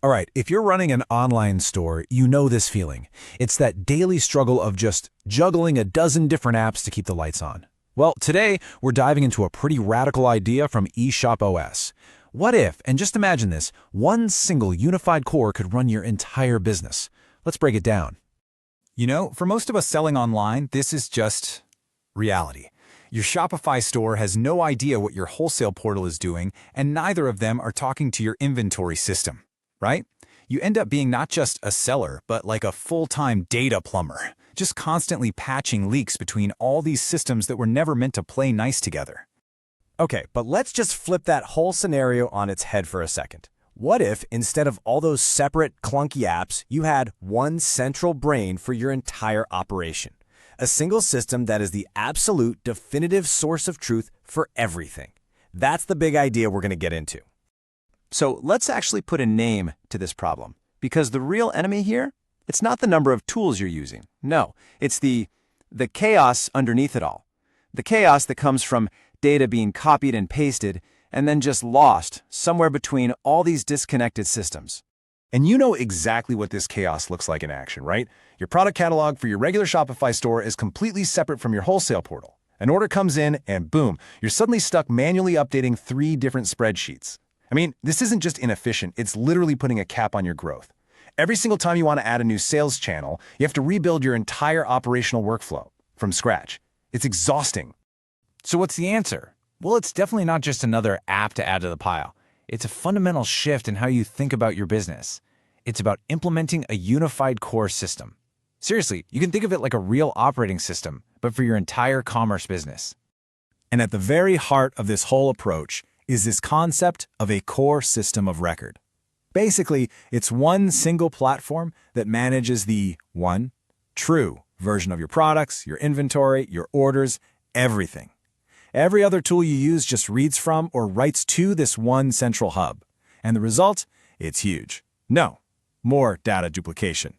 All right, if you're running an online store, you know this feeling. It's that daily struggle of just juggling a dozen different apps to keep the lights on. Well, today we're diving into a pretty radical idea from eshopOS. What if, and just imagine this, one single unified core could run your entire business? Let's break it down. You know, for most of us selling online, this is just reality. Your Shopify store has no idea what your wholesale portal is doing, and neither of them are talking to your inventory system, right? You end up being not just a seller, but like a full-time data plumber, just constantly patching leaks between all these systems that were never meant to play nice together. Okay, but let's just flip that whole scenario on its head for a second. What if, instead of all those separate, clunky apps, you had one central brain for your entire operation? A single system that is the absolute, definitive source of truth for everything. That's the big idea we're going to get into. So let's actually put a name to this problem, because the real enemy here, it's not the number of tools you're using. No, it's the chaos underneath it all. The chaos that comes from data being copied and pasted and then just lost somewhere between all these disconnected systems. And you know exactly what this chaos looks like in action, right? Your product catalog for your regular Shopify store is completely separate from your wholesale portal. An order comes in and boom, you're suddenly stuck manually updating 3 different spreadsheets. I mean, this isn't just inefficient, it's literally putting a cap on your growth. Every single time you want to add a new sales channel, you have to rebuild your entire operational workflow from scratch. It's exhausting. So what's the answer? Well, it's definitely not just another app to add to the pile. It's a fundamental shift in how you think about your business. It's about implementing a unified core system. Seriously, you can think of it like a real operating system, but for your entire commerce business. And at the very heart of this whole approach is this concept of a core system of record. Basically, it's one single platform that manages the true version of your products, your inventory, your orders, everything. Every other tool you use just reads from or writes to this one central hub. And the result? It's huge. No, more data duplication.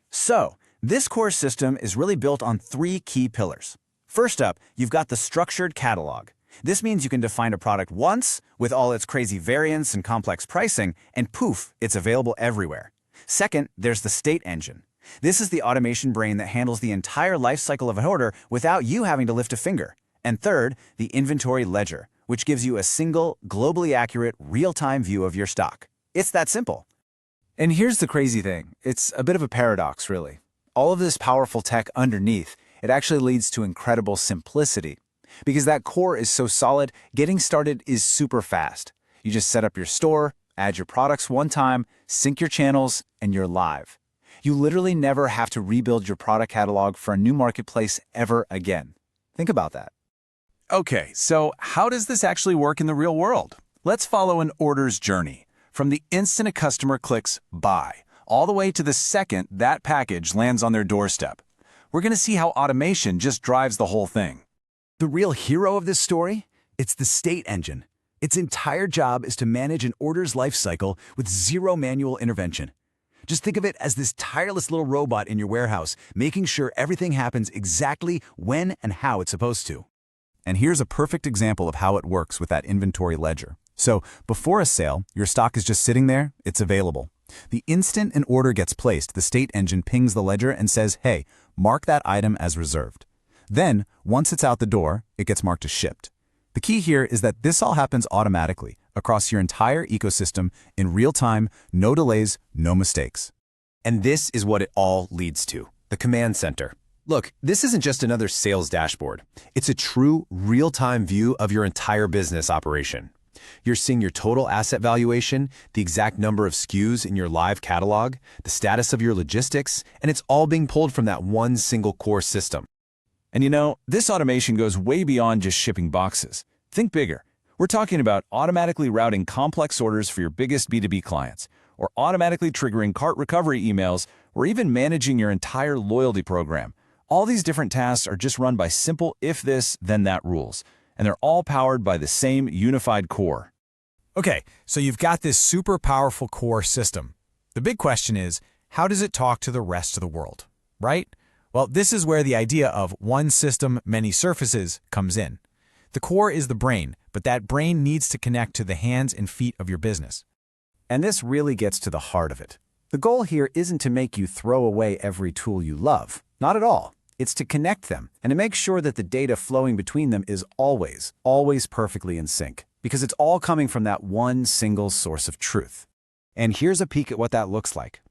So, this core system is really built on 3 key pillars. First up, you've got the structured catalog. This means you can define a product once with all its crazy variants and complex pricing, and poof, it's available everywhere. Second, there's the state engine. This is the automation brain that handles the entire life cycle of an order without you having to lift a finger. And third, the inventory ledger, which gives you a single, globally accurate, real-time view of your stock. It's that simple. And here's the crazy thing. It's a bit of a paradox, really. All of this powerful tech underneath, it actually leads to incredible simplicity. Because that core is so solid, getting started is super fast. You just set up your store, add your products one time, sync your channels, and you're live. You literally never have to rebuild your product catalog for a new marketplace ever again. Think about that. Okay, so how does this actually work in the real world? Let's follow an order's journey, from the instant a customer clicks buy, all the way to the second that package lands on their doorstep. We're going to see how automation just drives the whole thing. The real hero of this story? It's the state engine. Its entire job is to manage an order's life cycle with zero manual intervention. Just think of it as this tireless little robot in your warehouse, making sure everything happens exactly when and how it's supposed to. And here's a perfect example of how it works with that inventory ledger. So, before a sale, your stock is just sitting there, it's available. The instant an order gets placed, the state engine pings the ledger and says, hey, mark that item as reserved. Then, once it's out the door, it gets marked as shipped. The key here is that this all happens automatically across your entire ecosystem in real time, no delays, no mistakes. And this is what it all leads to, the command center. Look, this isn't just another sales dashboard. It's a true, real-time view of your entire business operation. You're seeing your total asset valuation, the exact number of SKUs in your live catalog, the status of your logistics, and it's all being pulled from that one single core system. And you know, this automation goes way beyond just shipping boxes. Think bigger. We're talking about automatically routing complex orders for your biggest B2B clients, or automatically triggering cart recovery emails, or even managing your entire loyalty program. All these different tasks are just run by simple if this, then that rules, and they're all powered by the same unified core. Okay, so you've got this super powerful core system. The big question is, how does it talk to the rest of the world, right? Well, this is where the idea of one system, many surfaces comes in. The core is the brain, but that brain needs to connect to the hands and feet of your business. And this really gets to the heart of it. The goal here isn't to make you throw away every tool you love. Not at all. It's to connect them and to make sure that the data flowing between them is always perfectly in sync, because it's all coming from that one single source of truth. And here's a peek at what that looks like.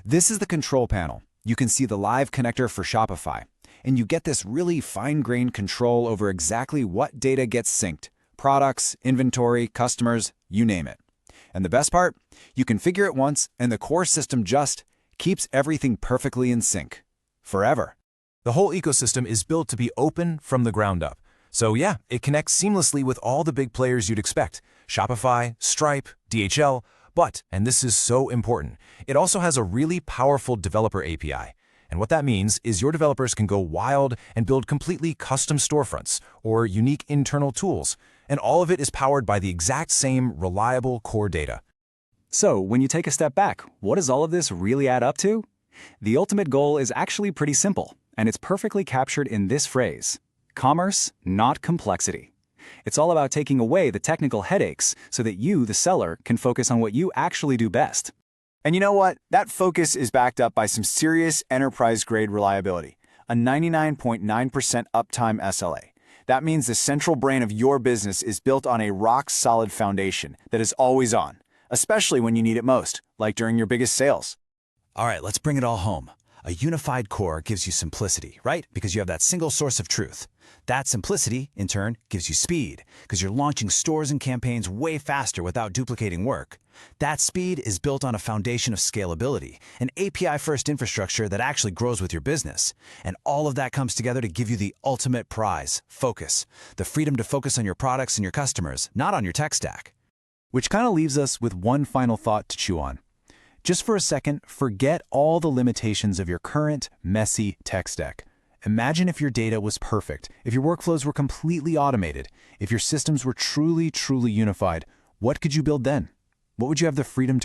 This is the control panel. You can see the live connector for Shopify, and you get this really fine-grained control over exactly what data gets synced: products, inventory, customers, you name it. And the best part? You configure it once, and the core system just keeps everything perfectly in sync. Forever. The whole ecosystem is built to be open from the ground up. So yeah, it connects seamlessly with all the big players you'd expect: Shopify, Stripe, DHL, but, and this is so important, it also has a really powerful developer API. And what that means is your developers can go wild and build completely custom storefronts or unique internal tools, and all of it is powered by the exact same reliable core data. So, when you take a step back, what does all of this really add up to? The ultimate goal is actually pretty simple, and it's perfectly captured in this phrase: commerce, not complexity. It's all about taking away the technical headaches so that you, the seller, can focus on what you actually do best. And you know what? That focus is backed up by some serious enterprise-grade reliability, a 99.9% uptime SLA. That means the central brain of your business is built on a rock-solid foundation that is always on, especially when you need it most, like during your biggest sales. All right, let's bring it all home. A unified core gives you simplicity, right? Because you have that single source of truth. That simplicity, in turn, gives you speed, because you're launching stores and campaigns way faster without duplicating work. That speed is built on a foundation of scalability, an API-first infrastructure that actually grows with your business. And all of that comes together to give you the ultimate prize: focus. The freedom to focus on your products and your customers, not on your tech stack. Which kind of leaves us with one final thought to chew on. Just for a second, forget all the limitations of your current, messy tech stack. Imagine if your data was perfect, if your workflows were completely automated, if your systems were truly unified. What could you build then? What would you have the freedom to